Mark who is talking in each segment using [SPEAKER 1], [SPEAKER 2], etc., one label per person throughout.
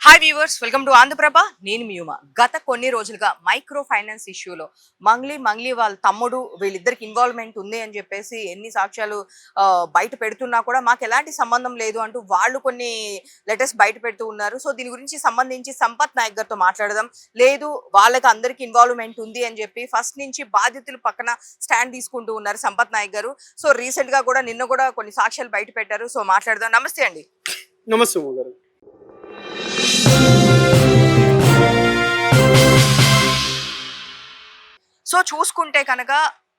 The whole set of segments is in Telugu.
[SPEAKER 1] Hi viewers, welcome to Andhraprabha. నేను మియుమా. గత కొన్ని రోజులుగా మైక్రో ఫైనాన్స్ ఇష్యూలో మంగ్లీ వాళ్ళ తమ్ముడు వీళ్ళిద్దరికి ఇన్వాల్వ్మెంట్ ఉంది అని చెప్పేసి ఎన్ని సాక్ష్యాలు బయట పెడుతున్నా కూడా మాకు ఎలాంటి సంబంధం లేదు అంటూ వాళ్ళు కొన్ని లెటర్స్ బయట పెడుతూ ఉన్నారు. సో దీని గురించి సంబంధించి సంపత్ నాయక్ గారితో మాట్లాడదాం. లేదు, వాళ్ళకి అందరికి ఇన్వాల్వ్మెంట్ ఉంది అని చెప్పి ఫస్ట్ నుంచి బాధితులు పక్కన స్టాండ్ తీసుకుంటూ ఉన్నారు సంపత్ నాయక్ గారు. సో రీసెంట్ గా కూడా నిన్న కూడా కొన్ని సాక్ష్యాలు బయట పెట్టారు. సో మాట్లాడదాం. నమస్తే అండి.
[SPEAKER 2] నమస్తే గారు.
[SPEAKER 1] సో చూసుకుంటే కనుక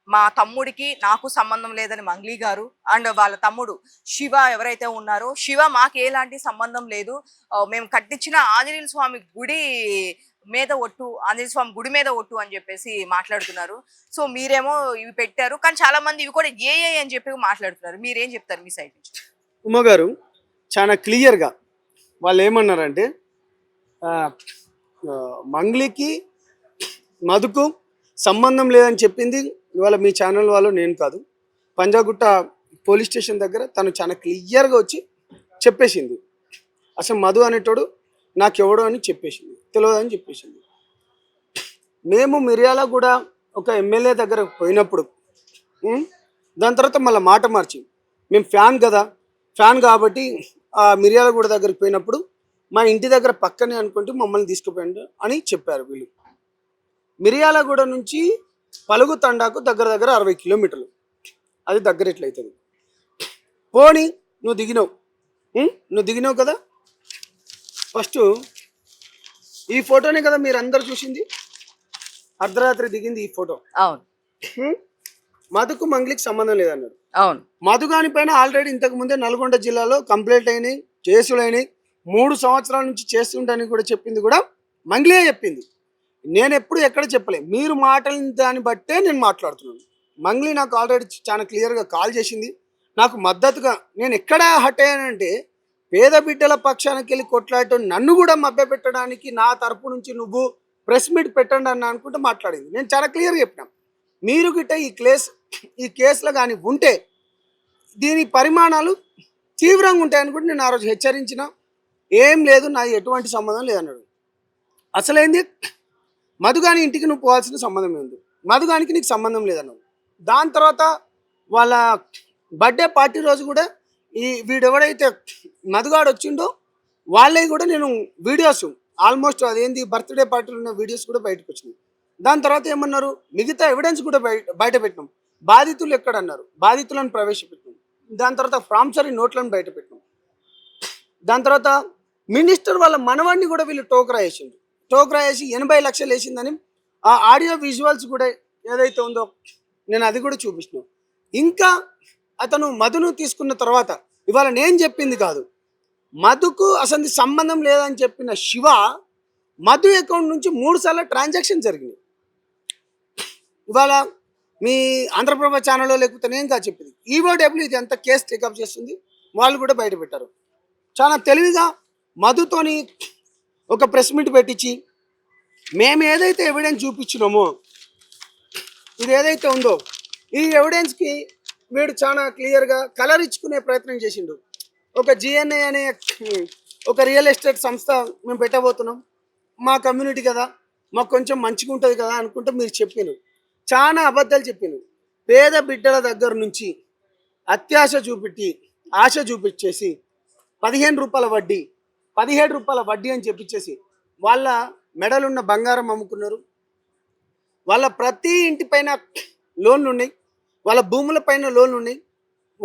[SPEAKER 1] మా తమ్ముడికి నాకు సంబంధం లేదని మంగ్లీ గారు అండ్ వాళ్ళ తమ్ముడు శివ ఎవరైతే ఉన్నారో శివ మాకు ఎలాంటి సంబంధం లేదు, మేము కట్టించిన ఆంజనేయ స్వామి గుడి మీద ఒట్టు, ఆంజనేయ స్వామి గుడి మీద ఒట్టు అని చెప్పేసి మాట్లాడుతున్నారు. సో మీరేమో ఇవి పెట్టారు, కానీ చాలా మంది ఇవి కూడా ఏ అని చెప్పి మాట్లాడుతున్నారు. మీరేం చెప్తారు మీ సైడ్ నుంచి?
[SPEAKER 2] ఉమ్మ గారు చాలా క్లియర్గా వాళ్ళు ఏమన్నారంటే మంగ్లీకి మధుకు సంబంధం లేదని చెప్పింది ఇవాళ మీ ఛానల్ వాళ్ళు, నేను కాదు. పంజాగుట్ట పోలీస్ స్టేషన్ దగ్గర తను చాలా క్లియర్గా వచ్చి చెప్పేసింది. అసలు మధు అనేటోడు నాకెవడో అని చెప్పేసింది, తెలియదని చెప్పేసింది. మేము మిర్యాల కూడా ఒక ఎమ్మెల్యే దగ్గర పోయినప్పుడు దాని తర్వాత మళ్ళీ మాట మార్చి మేము ఫ్యాన్ కాబట్టి ఆ మిర్యాలగూడ దగ్గరికి పోయినప్పుడు మా ఇంటి దగ్గర పక్కనే అనుకుంటూ మమ్మల్ని తీసుకుపోయిండు అని చెప్పారు వీళ్ళు. మిర్యాలగూడ నుంచి పలుగు తండాకు దగ్గర 60 కిలోమీటర్లు, అది దగ్గర ఎట్లయితుంది. పోనీ నువ్వు దిగినావు కదా. ఫస్ట్ ఈ ఫోటోనే కదా మీరు అందరు చూసింది, అర్ధరాత్రి దిగింది ఈ ఫోటో.
[SPEAKER 1] అవును,
[SPEAKER 2] మధుకు మంగ్లీకి సంబంధం లేదన్నారు.
[SPEAKER 1] అవును,
[SPEAKER 2] మధుగాని పైన ఆల్రెడీ ఇంతకు ముందే నల్గొండ జిల్లాలో కంప్లైంట్ అయినాయి, కేసులు అయినాయి. 3 సంవత్సరాల నుంచి చేస్తుంటని కూడా చెప్పింది కూడా మంగ్లీ చెప్పింది. నేను ఎప్పుడు ఎక్కడ చెప్పలే, మీరు మాటలని దాన్ని బట్టే నేను మాట్లాడుతున్నాను. మంగ్లీ నాకు ఆల్రెడీ చాలా క్లియర్గా కాల్ చేసింది, నాకు మద్దతుగా. నేను ఎక్కడ హట్ అయ్యానంటే పేద బిడ్డల పక్షానికి వెళ్ళి కొట్లాడటం, నన్ను కూడా మభ్య పెట్టడానికి నా తరపు నుంచి నువ్వు ప్రెస్ మీట్ పెట్టండి అని అనుకుంటూ మాట్లాడింది. నేను చాలా క్లియర్గా చెప్పినా, మీరు గిట్ట ఈ కేసులో కానీ ఉంటే దీని పరిమాణాలు తీవ్రంగా ఉంటాయని కూడా నేను ఆ రోజు హెచ్చరించిన. ఏం లేదు, నాకు ఎటువంటి సంబంధం లేదన్నాడు. అసలేంది, మధుగాని ఇంటికి నువ్వు పోవాల్సిన సంబంధం ఏంది, మధుగానికి నీకు సంబంధం లేదన్నావు. దాని తర్వాత వాళ్ళ బర్త్డే పార్టీ రోజు కూడా వీడెవడైతే మధుగాడు వచ్చిండో వాళ్ళవి కూడా నేను వీడియోస్ ఆల్మోస్ట్ అదేంది బర్త్డే పార్టీలో ఉన్న వీడియోస్ కూడా బయటకు వచ్చినాయి. దాని తర్వాత ఏమన్నారు, మిగతా ఎవిడెన్స్ కూడా బయట పెట్టినాం. బాధితులు ఎక్కడన్నారు, బాధితులను ప్రవేశపెట్టినాం. దాని తర్వాత ప్రామిసరీ నోట్లను బయట పెట్టినాం. దాని తర్వాత మినిస్టర్ వాళ్ళ మనవాడిని కూడా వీళ్ళు టోకరా వేసి 80 లక్షలు వేసిందని ఆ ఆడియో విజువల్స్ కూడా ఏదైతే ఉందో నేను అది కూడా చూపించినాను. ఇంకా అతను మధును తీసుకున్న తర్వాత ఇవాళ నేను చెప్పింది కాదు, మధుకు అసలు సంబంధం లేదని చెప్పిన శివ మధు అకౌంట్ నుంచి 3 సార్లు ట్రాన్సాక్షన్ జరిగింది. ఇవాళ మీ ఆంధ్రప్రభ ఛానల్లో లేకపోతే నేను కాదు చెప్పింది, ఈవోడబ్ల్యూ ఇది ఎంత కేసు టేకప్ చేస్తుంది, వాళ్ళు కూడా బయట పెట్టారు. చాలా తెలివిగా మధుతోని ఒక ప్రెస్ మీట్ పెట్టించి మేము ఏదైతే ఎవిడెన్స్ చూపించినామో ఇది ఏదైతే ఉందో ఈ ఎవిడెన్స్కి వీడు చాలా క్లియర్గా కలర్ ఇచ్చుకునే ప్రయత్నం చేసిండు. ఒక జిఎన్ఏ అనే ఒక రియల్ ఎస్టేట్ సంస్థ మేము పెట్టబోతున్నాం, మా కమ్యూనిటీ కదా, మాకు కొంచెం మంచిగా ఉంటుంది కదా అనుకుంటే మీరు చెప్పిను. చాలా అబద్ధాలు చెప్పిను. పేద బిడ్డల దగ్గర నుంచి అత్యాశ ఆశ చూపించేసి 15 రూపాయల వడ్డీ 17 రూపాయల వడ్డీ అని చెప్పించేసి వాళ్ళ మెడలున్న బంగారం అమ్ముకున్నారు. వాళ్ళ ప్రతి ఇంటి పైన లోన్లు ఉన్నాయి, వాళ్ళ భూముల పైన లోన్లు ఉన్నాయి.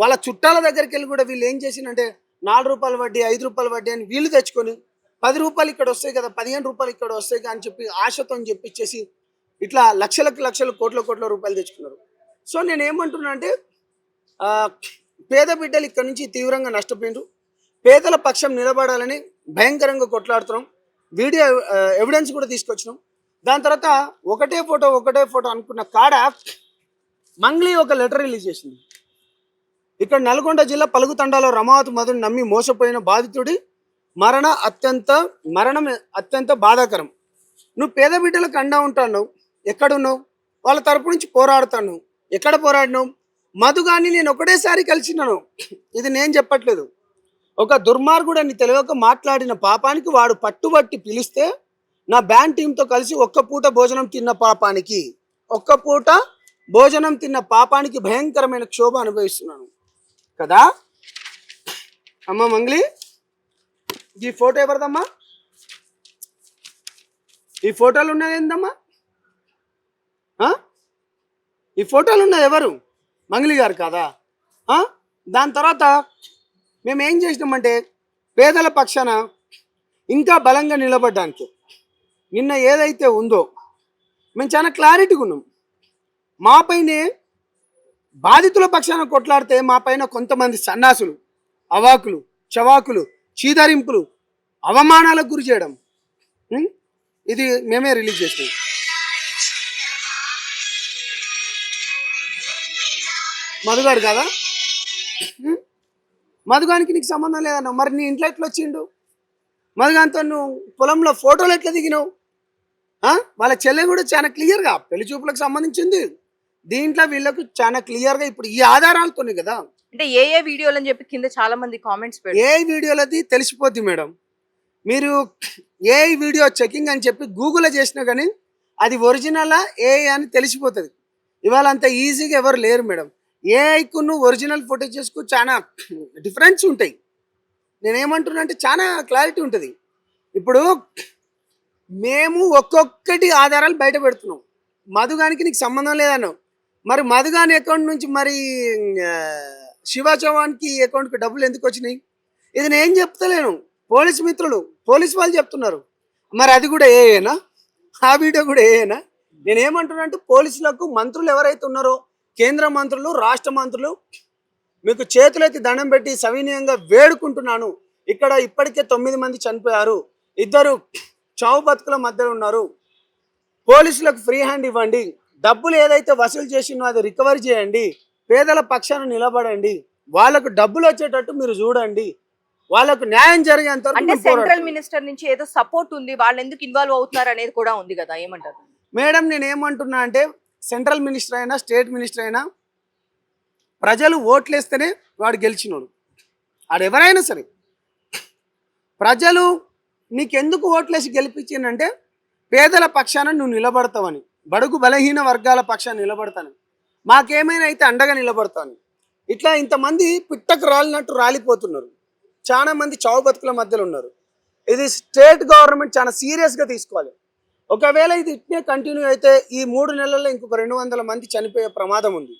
[SPEAKER 2] వాళ్ళ చుట్టాల దగ్గరికి వెళ్ళి కూడా వీళ్ళు ఏం చేసిందంటే 4 రూపాయల వడ్డీ 5 రూపాయల వడ్డీ అని వీళ్ళు తెచ్చుకొని 10 రూపాయలు ఇక్కడ వస్తాయి కదా, 15 రూపాయలు ఇక్కడ వస్తాయి కదా అని చెప్పి ఆశతో చెప్పించేసి ఇట్లా లక్షల కోట్ల రూపాయలు తెచ్చుకున్నారు. సో నేను ఏమంటున్నా అంటే పేద బిడ్డలు ఇక్కడ నుంచి తీవ్రంగా నష్టపోయినారు. పేదల పక్షం నిలబడాలని భయంకరంగా కొట్లాడుతున్నాం. వీడియో ఎవిడెన్స్ కూడా తీసుకొచ్చినాం. దాని తర్వాత ఒకటే ఫోటో అనుకున్న కాడ మంగ్లీ ఒక లెటర్ రిలీజ్ చేసింది. ఇక్కడ నల్గొండ జిల్లా పలుగు తండాలో రమావతి మధుని నమ్మి మోసపోయిన బాధితుడి మరణం అత్యంత బాధాకరం. నువ్వు పేద బిడ్డలకు అండా ఉంటావు, ఎక్కడున్నావు? వాళ్ళ తరపు నుంచి పోరాడుతాను, ఎక్కడ పోరాడినావు? మధు కానీ నేను ఒకటేసారి కలిసినాను, ఇది నేను చెప్పట్లేదు. ఒక దుర్మార్గుడని తెలియక మాట్లాడిన పాపానికి వాడు పట్టుబట్టి పిలిస్తే నా బ్యాండ్ టీంతో కలిసి ఒక్క పూట భోజనం తిన్న పాపానికి భయంకరమైన క్షోభ అనుభవిస్తున్నాను కదా. అమ్మ మంగ్లీ, ఈ ఫోటో ఎవరిదమ్మా? ఈ ఫోటోలు ఉన్నది ఏందమ్మా? ఈ ఫోటోలు ఉన్నది ఎవరు? మంగ్లీ గారు కాదా? దాని తర్వాత మేము ఏం చేసినామంటే పేదల పక్షాన ఇంకా బలంగా నిలబడడానికి నిన్న ఏదైతే ఉందో మేము చాలా క్లారిటీగా ఉన్నాం. మా పైనే బాధితుల పక్షాన కొట్లాడితే మా పైన కొంతమంది సన్నాసులు, అవాకులు, చవాకులు, చీదరింపులు, అవమానాలకు గురి చేయడం, ఇది మేమే రిలీజ్ చేసినాం. మధుగాడు కాదా? మధుగానికి నీకు సంబంధం లేదన్నా. మరి నీ ఇంట్లో ఎట్లా వచ్చిండు? మధుగానితో నువ్వు పొలంలో ఫోటోలు ఎట్లా దిగినావు? వాళ్ళ చెల్లె కూడా చాలా క్లియర్గా పెళ్లి చూపులకు సంబంధించింది. దీంట్లో వీళ్ళకు చాలా క్లియర్గా ఇప్పుడు ఈ ఆధారాలతోనే కదా.
[SPEAKER 1] అంటే ఏ వీడియోలు అని చెప్పి కింద చాలా మంది కామెంట్స్ పెడతారు.
[SPEAKER 2] ఏ వీడియోలది తెలిసిపోద్ది మేడం. మీరు ఏ వీడియో చెకింగ్ అని చెప్పి గూగుల్లో చేసినా కానీ అది ఒరిజినలా ఏ అని తెలిసిపోతుంది. ఇవాళ అంత ఈజీగా ఎవరు లేరు మేడం. ఏఐకును ఒరిజినల్ ఫుటేజెస్కు చాలా డిఫరెన్స్ ఉంటాయి. నేనేమంటున్నా అంటే చాలా క్లారిటీ ఉంటుంది. ఇప్పుడు మేము ఒక్కొక్కటి ఆధారాలు బయట పెడుతున్నాం. మధుగానికి నీకు సంబంధం లేదన్నావు. మరి మధుగాని అకౌంట్ నుంచి మరి శివ చౌహాన్కి అకౌంట్కి డబ్బులు ఎందుకు వచ్చినాయి? ఇది నేను చెప్తలేను, పోలీసు మిత్రులు, పోలీసు వాళ్ళు చెప్తున్నారు. మరి అది కూడా ఏనా? ఆ వీడియో కూడా ఏనా? నేనేమంటున్నా అంటే పోలీసులకు మంత్రులు ఎవరైతే ఉన్నారో, కేంద్ర మంత్రులు, రాష్ట్ర మంత్రులు, మీకు చేతులెత్తి దండం పెట్టి సవినయంగా వేడుకుంటున్నాను. ఇక్కడ ఇప్పటికే 9 మంది చనిపోయారు, 2 చావు బతుకుల మధ్యలో ఉన్నారు. పోలీసులకు ఫ్రీ హ్యాండ్ ఇవ్వండి, డబ్బులు ఏదైతే వసూలు చేసినో అది రికవరీ చేయండి, పేదల పక్షాన నిలబడండి, వాళ్ళకు డబ్బులు వచ్చేటట్టు మీరు చూడండి, వాళ్ళకు న్యాయం జరిగేంత
[SPEAKER 1] అంటే సెంట్రల్ మినిస్టర్ నుంచి ఏదో సపోర్ట్ ఉంది, వాళ్ళు ఎందుకు ఇన్వాల్వ్ అవుతున్నారు అనేది కూడా ఉంది కదా, ఏమంటారు
[SPEAKER 2] మేడం? నేను ఏమంటున్నా అంటే సెంట్రల్ మినిస్టర్ అయినా స్టేట్ మినిస్టర్ అయినా ప్రజలు ఓట్లేస్తేనే వాడు గెలిచినోడు. వాడు ఎవరైనా సరే ప్రజలు నీకెందుకు ఓట్లేసి గెలిపించిందంటే పేదల పక్షాన నువ్వు నిలబడతావని, బడుగు బలహీన వర్గాల పక్షాన నిలబడతాను, మాకేమైనా అయితే అండగా నిలబడతాను. ఇట్లా ఇంతమంది పిట్టకు రాలినట్టు రాలిపోతున్నారు. చాలా మంది చావు బతుకుల మధ్యలో ఉన్నారు. ఇది స్టేట్ గవర్నమెంట్ చాలా సీరియస్గా తీసుకోవాలి. ఒకవేళ ఇది ఇట్నే కంటిన్యూ అయితే ఈ 3 నెలల్లో ఇంకొక 200 మంది చనిపోయే ప్రమాదం ఉంది.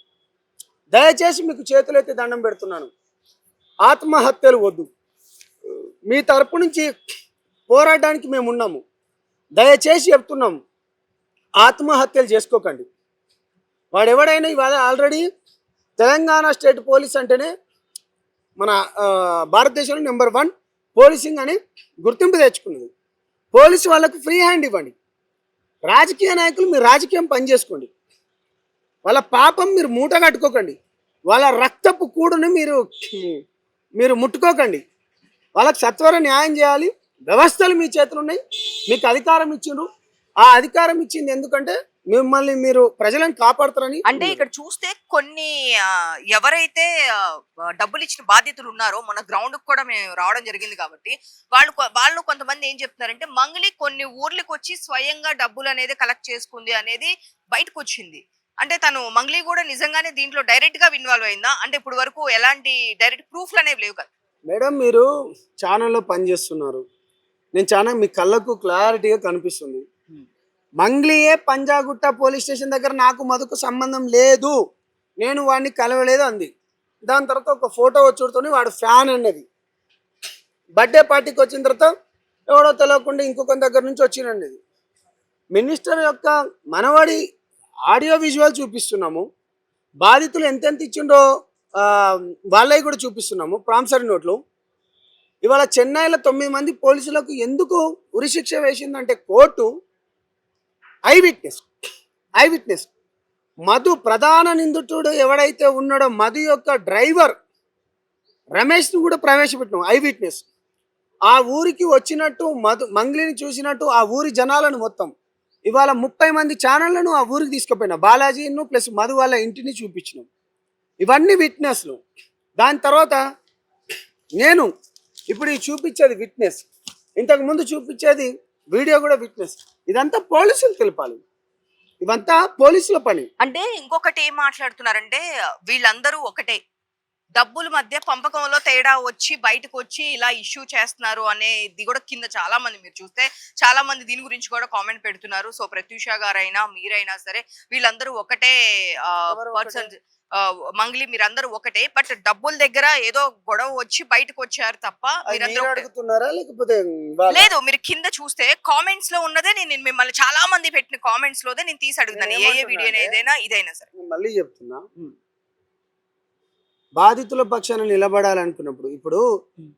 [SPEAKER 2] దయచేసి మీకు చేతులైతే దండం పెడుతున్నాను, ఆత్మహత్యలు వద్దు. మీ తరపు నుంచి పోరాడడానికి మేము ఉన్నాము. దయచేసి చెప్తున్నాము, ఆత్మహత్యలు చేసుకోకండి. వాడెవడైనా ఇవాళ ఆల్రెడీ తెలంగాణ స్టేట్ పోలీస్ అంటేనే మన భారతదేశంలో నెంబర్ 1 పోలీసింగ్ అని గుర్తింపు తెచ్చుకున్నది. పోలీసు వాళ్ళకు ఫ్రీ హ్యాండ్ ఇవ్వండి. రాజకీయ నాయకులు మీరు రాజకీయం పనిచేసుకోండి. వాళ్ళ పాపం మీరు మూట కట్టుకోకండి. వాళ్ళ రక్తపు కూడుని మీరు ముట్టుకోకండి. వాళ్ళకి సత్వర న్యాయం చేయాలి. వ్యవస్థలు మీ చేతులు ఉన్నాయి, మీకు అధికారం ఇచ్చిండ్రు. ఆ అధికారం ఇచ్చింది ఎందుకంటే మిమ్మల్ని మీరు ప్రజలను కాపాడుతారని.
[SPEAKER 1] అంటే ఇక్కడ చూస్తే కొన్ని ఎవరైతే డబ్బులు ఇచ్చిన బాధితులు ఉన్నారో మన గ్రౌండ్ కూడా మేము రావడం జరిగింది కాబట్టి వాళ్ళు కొంతమంది ఏం చెప్తున్నారంటే మంగ్లీ కొన్ని ఊర్లకు వచ్చి స్వయంగా డబ్బులు అనేది కలెక్ట్ చేసుకుంది అనేది బయటకు వచ్చింది. అంటే తను మంగ్లీ కూడా నిజంగానే దీంట్లో డైరెక్ట్ గా ఇన్వాల్వ్ అయిందా? అంటే ఇప్పుడు వరకు ఎలాంటి డైరెక్ట్ ప్రూఫ్లు అనేవి లేవు కదా
[SPEAKER 2] మేడం. మీరు ఛానల్లో పనిచేస్తున్నారు, నేను చాలా మీ కళ్ళకు క్లారిటీగా కనిపిస్తుంది. మంగ్లీయే పంజాగుట్ట పోలీస్ స్టేషన్ దగ్గర నాకు మధుకు సంబంధం లేదు, నేను వాడిని కలవలేదు అంది. దాని తర్వాత ఒక ఫోటో వచ్చుడుతోని వాడు ఫ్యాన్ అన్నది. బర్త్డే పార్టీకి వచ్చిన తర్వాత ఎవడో తెలియకుండా ఇంకొక దగ్గర నుంచి వచ్చినండి. మినిస్టర్ యొక్క మనవాడి ఆడియో విజువల్ చూపిస్తున్నాము, బాధితులు ఎంతెంత ఇచ్చిండో వాళ్ళవి కూడా చూపిస్తున్నాము ప్రామిసరీ నోట్లు. ఇవాళ చెన్నైలో 9 మంది పోలీసులకు ఎందుకు ఉరిశిక్ష వేసిందంటే కోర్టు ఐ విట్నెస్ మధు ప్రధాన నిందితుడు ఎవడైతే ఉన్నాడో మధు యొక్క డ్రైవర్ రమేష్ను కూడా ప్రవేశపెట్టినాం ఐ విట్నెస్. ఆ ఊరికి వచ్చినట్టు మంగ్లీని చూసినట్టు ఆ ఊరి జనాలను మొత్తం ఇవాళ 30 మంది ఛానళ్లను ఆ ఊరికి తీసుకుపోయినా, బాలాజీను ప్లస్ మధు వాళ్ళ ఇంటిని చూపించినాం. ఇవన్నీ విట్నెస్లు. దాని తర్వాత నేను ఇప్పుడు ఇది చూపించేది విట్నెస్, ఇంతకు ముందు చూపించేది వీడియో కూడా విట్నెస్. ఇదంతా పోలీసులు తెలిపాలి, ఇవంతా పోలీసుల పని.
[SPEAKER 1] అంటే ఇంకొకటి ఏం మాట్లాడుతున్నారంటే వీళ్ళందరూ ఒకటే, డబ్బుల మధ్య పంపకంలో తేడా వచ్చి బయటకు వచ్చి ఇలా ఇష్యూ చేస్తున్నారు అనేది కూడా కింద చాలా మంది మీరు చూస్తే చాలా మంది దీని గురించి కూడా కామెంట్ పెడుతున్నారు. సో ప్రత్యూష గారైనా మీరైనా సరే వీళ్ళందరూ ఒకటే పర్సన్. మంగ్లీ మీరందరూ ఒకటే, బట్ డబ్బుల దగ్గర ఏదో గొడవ వచ్చి బయటకు వచ్చారు తప్ప మీరందరూ
[SPEAKER 2] అడుగుతున్నారా లేకపోతే
[SPEAKER 1] లేదు. మీరు కింద చూస్తే కామెంట్స్ లో ఉన్నదే నేను మిమ్మల్ని చాలా మంది పెట్టిన కామెంట్స్ లోదే నేను తీసి అడుగుతాను, ఏ వీడియో ఏదైనా ఇదైనా సరే.
[SPEAKER 2] మళ్ళీ చెప్తున్నా, బాధితుల పక్షాన నిలబడాలనుకున్నప్పుడు ఇప్పుడు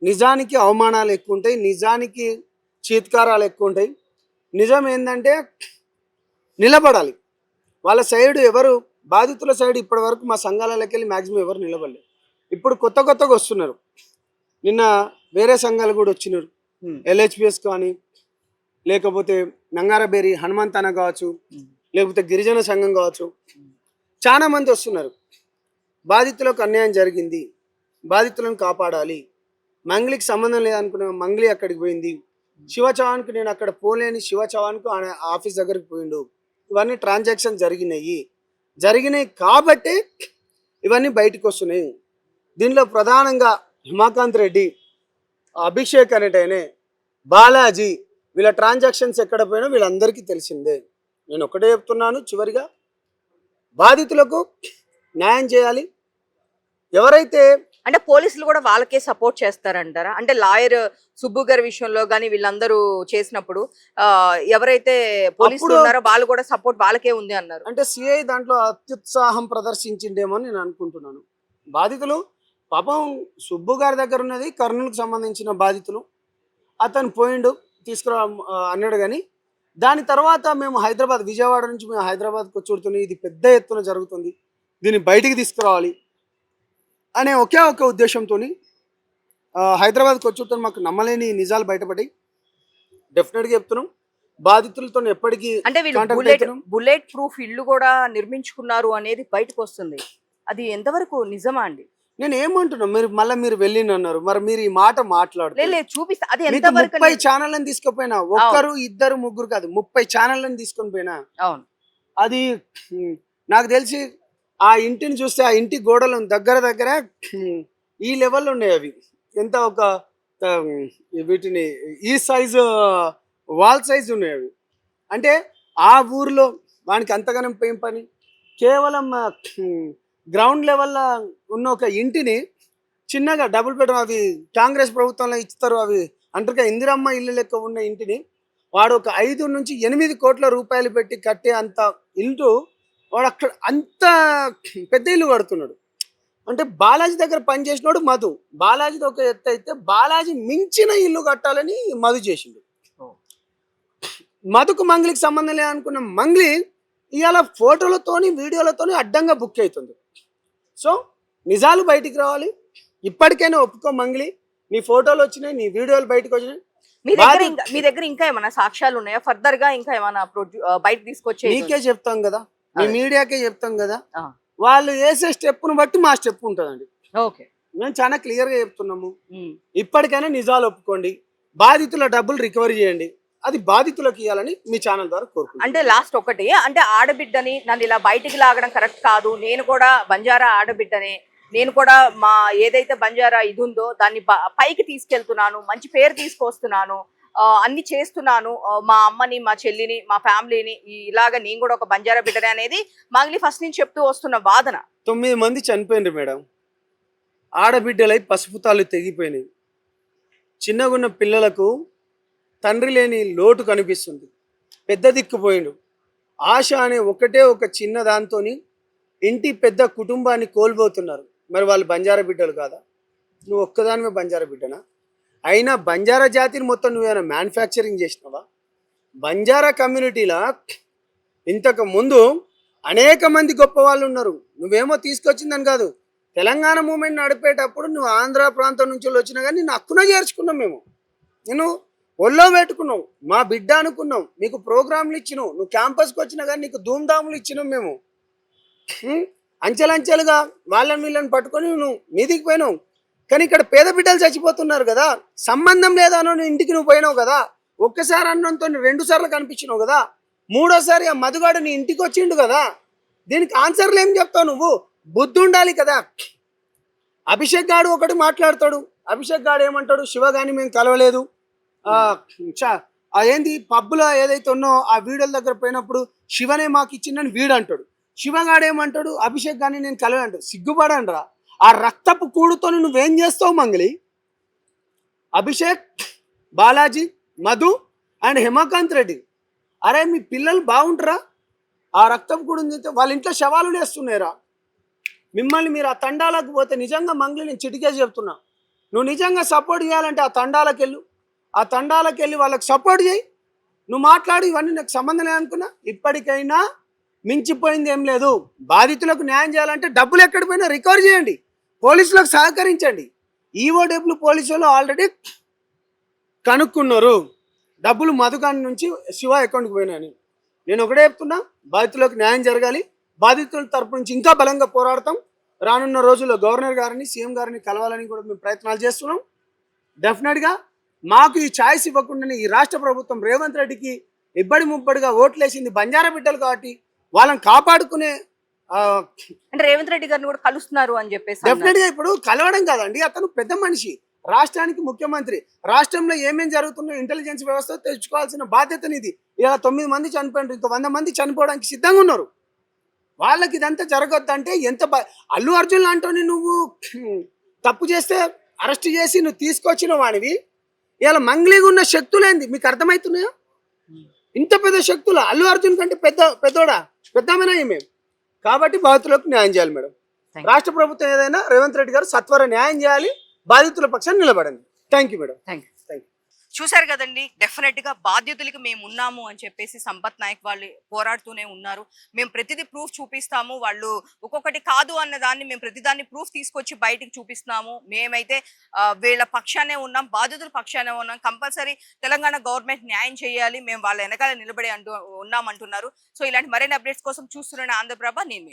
[SPEAKER 2] నిజానికి అవమానాలు ఎక్కువ ఉంటాయి, నిజానికి చీత్కారాలు ఎక్కువ ఉంటాయి. నిజం ఏంటంటే నిలబడాలి వాళ్ళ సైడ్. ఎవరు బాధితుల సైడ్ ఇప్పటి వరకు మా సంఘాలకి వెళ్ళి మ్యాక్సిమం ఎవరు నిలబడలేదు. ఇప్పుడు కొత్తగా వస్తున్నారు, నిన్న వేరే సంఘాలు కూడా వచ్చినారు, LHPS కానీ లేకపోతే నంగారబేరి హనుమంత్ అన్న కావచ్చు, లేకపోతే గిరిజన సంఘం కావచ్చు, చాలా మంది వస్తున్నారు. బాధితులకు అన్యాయం జరిగింది, బాధితులను కాపాడాలి, మంగ్లీకి సంబంధం లేదనుకున్న మంగ్లీ అక్కడికి పోయింది, శివ చౌహాన్కి నేను అక్కడ పోలేని శివ చౌహాన్కు ఆఫీస్ దగ్గరికి పోయిండు, ఇవన్నీ ట్రాన్సాక్షన్ జరిగినాయి కాబట్టి ఇవన్నీ బయటకు వస్తున్నాయి. దీనిలో ప్రధానంగా హిమాకాంత్ రెడ్డి, అభిషేక్ అనేటైనే, బాలాజీ, వీళ్ళ ట్రాన్సాక్షన్స్ ఎక్కడ పోయినా వీళ్ళందరికీ తెలిసిందే. నేను ఒకటే చెప్తున్నాను, చివరిగా బాధితులకు న్యాయం చేయాలి. ఎవరైతే
[SPEAKER 1] అంటే పోలీసులు కూడా వాళ్ళకే సపోర్ట్ చేస్తారంటారా? అంటే లాయర్ సుబ్బు గారి విషయంలో కానీ వీళ్ళందరూ చేసినప్పుడు ఎవరైతే పోలీసులు ఉన్నారో వాళ్ళు కూడా సపోర్ట్ వాళ్ళకే ఉంది అన్నారు.
[SPEAKER 2] అంటే సిఐ దాంట్లో అత్యుత్సాహం ప్రదర్శించిండేమో అని నేను అనుకుంటున్నాను. బాధితులు పాపం సుబ్బు గారి దగ్గర ఉన్నది కర్నూలుకు సంబంధించిన బాధితులు, అతను పోయిండు తీసుకురా అన్నాడు. కానీ దాని తర్వాత మేము విజయవాడ నుంచి మేము హైదరాబాద్కి వచ్చి ఇది పెద్ద ఎత్తున జరుగుతుంది, దీన్ని బయటికి తీసుకురావాలి అనే ఒకే ఒక ఉద్దేశంతో హైదరాబాద్కి వచ్చి మాకు నమ్మలేని నిజాలు బయటపడ్డాయి. డెఫినెట్గా చెప్తున్నాం, బాధితులతో ఎప్పటికీ
[SPEAKER 1] అంటే వీళ్ళు బుల్లెట్ ప్రూఫ్ ఇల్లు కూడా నిర్మించుకున్నారు అనేది బయటకు వస్తుంది. అది ఎంతవరకు నిజమా అండి?
[SPEAKER 2] నేను ఏమంటున్నా, మీరు వెళ్ళినన్నారు, మరి మీరు ఈ మాట మాట్లాడుతున్నారు.
[SPEAKER 1] చూపిస్తా, అది ఎంతవరకు
[SPEAKER 2] 30 ఛానళ్ళని తీసుకుపోయినా, ఒక్కరు ఇద్దరు ముగ్గురు కాదు 30 ఛానళ్ళని తీసుకొని పోయినా.
[SPEAKER 1] అవును,
[SPEAKER 2] అది నాకు తెలిసి ఆ ఇంటిని చూస్తే ఆ ఇంటి గోడలు దగ్గర ఈ లెవెల్లో ఉన్నాయి. అవి ఎంత ఒక వీటిని ఈ సైజు వాల్ సైజు ఉన్నాయి అవి. అంటే ఆ ఊర్లో వానికి అంతగానం ఏం పని, కేవలం గ్రౌండ్ లెవెల్లో ఉన్న ఒక ఇంటిని చిన్నగా డబుల్ బెడ్రూమ్, అవి కాంగ్రెస్ ప్రభుత్వంలో ఇస్తారు, అవి అంటారుగా ఇందిరమ్మ ఇల్లు లెక్క ఉన్న ఇంటిని వాడు ఒక 5 నుంచి 8 కోట్ల రూపాయలు పెట్టి కట్టే అంత ఇల్లు వాడు అక్కడ అంత పెద్ద ఇల్లు కడుతున్నాడు. అంటే బాలాజీ దగ్గర పనిచేసినాడు మధు, బాలాజీది ఒక ఎత్తు అయితే బాలాజీ మించిన ఇల్లు కట్టాలని మధు చేసిండు. మధుకు మంగ్లీకి సంబంధం లేదనుకున్న మంగ్లీ ఇవాళ ఫోటోలతోని వీడియోలతోని అడ్డంగా బుక్ అవుతుంది. సో నిజాలు బయటికి రావాలి. ఇప్పటికైనా ఒప్పుకో మంగ్లీ, నీ ఫోటోలు వచ్చినాయి, నీ వీడియోలు బయటకు వచ్చినాయి.
[SPEAKER 1] మీ దగ్గర ఇంకా ఏమైనా సాక్ష్యాలు ఉన్నాయా? ఫర్దర్ గా ఇంకా ఏమైనా బయట తీసుకొచ్చే?
[SPEAKER 2] నీకే చెప్తాం కదా, మీ మీడియాకే చెప్తాం కదా, వాళ్ళు వేసే స్టెప్ను బట్టి మా స్టెప్ ఉంటుందండి.
[SPEAKER 1] ఓకే,
[SPEAKER 2] మేము చాలా క్లియర్ గా చెప్తున్నాము. ఇప్పటికైనా నిజాలు ఒప్పుకోండి, బాధితుల డబ్బులు రికవరీ చేయండి, అది బాధితులకు ఇవ్వాలని మీ ఛానల్ ద్వారా కోరుకుంటున్నాను.
[SPEAKER 1] అంటే లాస్ట్ ఒకటి, అంటే ఆడబిడ్డని నన్ను ఇలా బయటికి లాగడం కరెక్ట్ కాదు, నేను కూడా బంజారా ఆడబిడ్డనే, నేను కూడా మా ఏదైతే బంజారా ఇది ఉందో దాన్ని పైకి తీసుకెళ్తున్నాను, మంచి పేరు తీసుకొస్తున్నాను, అన్ని చేస్తున్నాను, మా అమ్మని మా చెల్లిని మా ఫ్యామిలీని ఇలాగ నేను కూడా ఒక బంజారా బిడ్డనే అనేది మంగ్లీ ఫస్ట్ నుంచి చెప్తూ వస్తున్న వాదన.
[SPEAKER 2] 9 మంది చనిపోయినారు మేడం, ఆడబిడ్డలై పసుపు తాళ్ళు తెగిపోయినాయి, చిన్నగున్న పిల్లలకు తండ్రి లేని లోటు కనిపిస్తుంది, పెద్ద దిక్కుపోయిండు. ఆశ అనే ఒకటే ఒక చిన్న దాంతో ఇంటి పెద్ద కుటుంబాన్ని కోల్పోతున్నారు. మరి వాళ్ళు బంజారా బిడ్డలు కాదా? నువ్వు ఒక్కదానివే బంజారా బిడ్డనా? అయినా బంజారా జాతిని మొత్తం నువ్వేమైనా మ్యానుఫ్యాక్చరింగ్ చేసినావా? బంజారా కమ్యూనిటీలో ఇంతకు ముందు అనేక మంది గొప్ప వాళ్ళు ఉన్నారు, నువ్వేమో తీసుకొచ్చిందని కాదు. తెలంగాణ మూమెంట్ నడిపేటప్పుడు నువ్వు ఆంధ్ర ప్రాంతం నుంచి వచ్చినా కానీ నిన్ను హక్కున చేర్చుకున్నాం మేము, నేను ఒళ్ళో పెట్టుకున్నావు, మా బిడ్డ అనుకున్నాం, నీకు ప్రోగ్రాంలు ఇచ్చినావు, నువ్వు క్యాంపస్కి వచ్చినా కానీ నీకు ధూమ్ధాములు ఇచ్చినాం మేము. అంచెలంచెలుగా వాళ్ళని వీళ్ళని పట్టుకొని నువ్వు మీదికి పోయినావు. కానీ ఇక్కడ పేద బిడ్డలు చచ్చిపోతున్నారు కదా, సంబంధం లేదనో నీ ఇంటికి నువ్వు పోయినావు కదా, ఒక్కసారి అన్నంతో 2 సార్లు కనిపించినావు కదా, మూడోసారి ఆ మధుగాడు నీ ఇంటికి వచ్చిండు కదా, దీనికి ఆన్సర్లు ఏం చెప్తావు నువ్వు? బుద్ధి ఉండాలి కదా. అభిషేక్ గాడు ఒకటి మాట్లాడతాడు, అభిషేక్ గాడు ఏమంటాడు, శివగాని మేము కలవలేదు, ఏంది పబ్బులో ఏదైతే ఉన్నో ఆ వీడియోల దగ్గర పోయినప్పుడు శివనే మాకు ఇచ్చిందని వీడు అంటాడు. శివగాడు ఏమంటాడు, అభిషేక్ గాని నేను కలవంటాడు. సిగ్గుపడండ్రా, ఆ రక్తపు కూడుతో నువ్వేం చేస్తావు మంగళి? అభిషేక్, బాలాజీ, మధు అండ్ హిమకాంత్ రెడ్డి, అరే మీ పిల్లలు బాగుంటారా? ఆ రక్తపు కూడు వాళ్ళ ఇంట్లో శవాలు వేస్తున్నాయిరా. మిమ్మల్ని మీరు ఆ తండాలకు పోతే నిజంగా మంగళి నేను చిటికేసి చెప్తున్నా, నువ్వు నిజంగా సపోర్ట్ చేయాలంటే ఆ తండాలకు వెళ్ళు, ఆ తండాలకు వెళ్ళి వాళ్ళకి సపోర్ట్ చేయి. నువ్వు మాట్లాడు, ఇవన్నీ నాకు సంబంధం లేదనుకున్నా. ఇప్పటికైనా మించిపోయింది ఏం లేదు. బాధితులకు న్యాయం చేయాలంటే డబ్బులు ఎక్కడి పోయినా రికవర్ చేయండి, పోలీసులకు సహకరించండి. ఈఓడబ్ల్యూ పోలీసులు ఆల్రెడీ కనుక్కున్నారు డబ్బులు మధుకాని నుంచి శివ అకౌంట్కి పోయినాయని. నేను ఒకటే చెప్తున్నా, బాధితులకు న్యాయం జరగాలి. బాధితుల తరపు నుంచి ఇంకా బలంగా పోరాడతాం. రానున్న రోజుల్లో గవర్నర్ గారిని, సీఎం గారిని కలవాలని కూడా మేము ప్రయత్నాలు చేస్తున్నాం. డెఫినెట్గా మాకు ఈ ఛాయిస్ ఇవ్వకుండానే ఈ రాష్ట్ర ప్రభుత్వం రేవంత్ రెడ్డికి ఇబ్బడి ముబ్బడిగా ఓట్లేసింది బంజారా బిడ్డలు కాబట్టి వాళ్ళని కాపాడుకునే
[SPEAKER 1] అంటే రేవంత్ రెడ్డి గారిని కూడా కలుస్తున్నారు అని చెప్పేసి
[SPEAKER 2] డెఫినెట్ గా ఇప్పుడు కలవడం కాదండి, అతను పెద్ద మనిషి, రాష్ట్రానికి ముఖ్యమంత్రి. రాష్ట్రంలో ఏమేం జరుగుతుందో ఇంటెలిజెన్స్ వ్యవస్థ తెచ్చుకోవాల్సిన బాధ్యతని ఇది. ఇలా 9 మంది చనిపోయినారు, ఇంకా 100 మంది చనిపోవడానికి సిద్ధంగా ఉన్నారు. వాళ్ళకి ఇదంతా జరగొద్దంటే ఎంత అల్లు అర్జున్ లాంటి నువ్వు తప్పు చేస్తే అరెస్ట్ చేసి నువ్వు తీసుకొచ్చిన వాడివి, ఇలా మంగ్లీగా ఉన్న శక్తులేంది మీకు అర్థమవుతున్నాయా? ఇంత పెద్ద శక్తులు అల్లు అర్జున్ కంటే పెద్దోడా, పెద్దమైనా ఏమేమి. కాబట్టి బాధితులకు న్యాయం చేయాలి మేడం. రాష్ట్ర ప్రభుత్వం ఏదైనా రేవంత్ రెడ్డి గారు సత్వర న్యాయం చేయాలి, బాధితుల పక్షాన్ని నిలబడండి. Thank you madam.
[SPEAKER 1] Thank you. చూశారు కదండి, డెఫినెట్ గా బాధ్యతలకు మేము ఉన్నాము అని చెప్పేసి సంపత్ నాయక్ వాళ్ళు పోరాడుతూనే ఉన్నారు. మేము ప్రతిదీ ప్రూఫ్ చూపిస్తాము, వాళ్ళు ఒక్కొక్కటి కాదు అన్న దాన్ని మేము ప్రతిదాన్ని ప్రూఫ్ తీసుకొచ్చి బయటికి చూపిస్తున్నాము. మేమైతే వీళ్ళ పక్షానే ఉన్నాం, బాధితుల పక్షానే ఉన్నాం. కంపల్సరీ తెలంగాణ గవర్నమెంట్ న్యాయం చేయాలి, మేము వాళ్ళ వెనకాల నిలబడి ఉన్నామంటున్నారు. సో ఇలాంటి మరిన్ని అప్డేట్స్ కోసం చూస్తున్నాను ఆంధ్రప్రభ, నేను